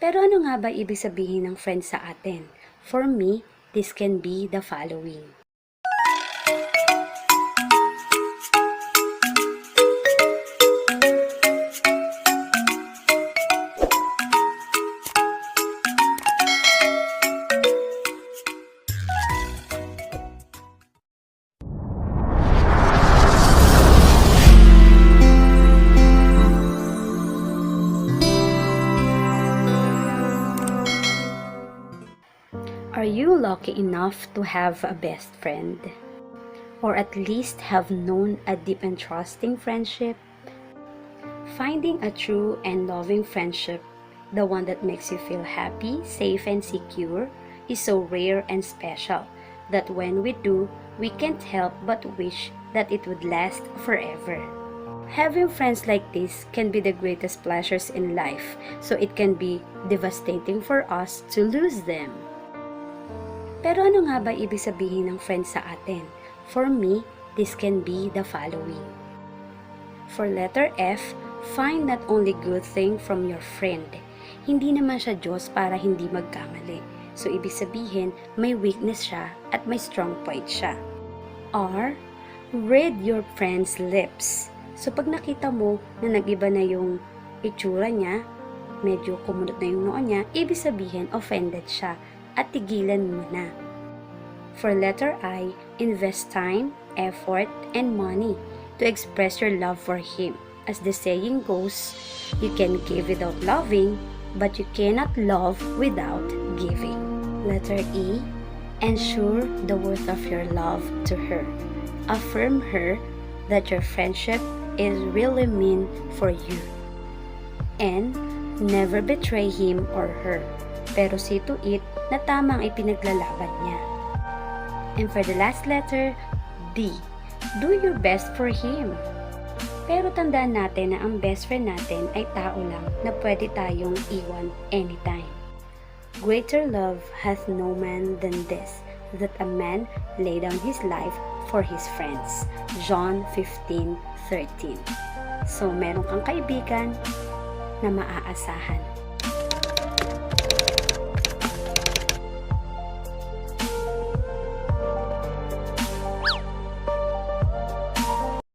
Pero ano nga ba ibig sabihin ng friend sa atin? For me, this can be the following. Are you lucky enough to have a best friend? Or at least have known a deep and trusting friendship? Finding a true and loving friendship, the one that makes you feel happy, safe, and secure, is so rare and special that when we do, we can't help but wish that it would last forever. Having friends like this can be the greatest pleasures in life, so it can be devastating for us to lose them. Pero ano nga ba ibig sabihin ng friend sa atin? For me, this can be the following. For letter F, find not only good thing from your friend. Hindi naman siya Diyos para hindi magkamali. So, ibig sabihin, may weakness siya at may strong point siya. R, read your friend's lips. So, pag nakita mo na nag-iba na yung itsura niya, medyo kumunot na yung noo niya, ibig sabihin, offended siya at tigilan mo na. For letter I, invest time, effort, and money to express your love for him. As the saying goes, you can give without loving, but you cannot love without giving. Letter E, ensure the worth of your love to her. Affirm her that your friendship is really meant for you. And never betray him or her. Pero see to it na tamang ipinaglalaban niya. And for the last letter, D. Do your best for him. Pero tandaan natin na ang best friend natin ay tao lang na pwede tayong iwan anytime. Greater love hath no man than this, that a man lay down his life for his friends. John 15:13. So, meron kang kaibigan na maaasahan.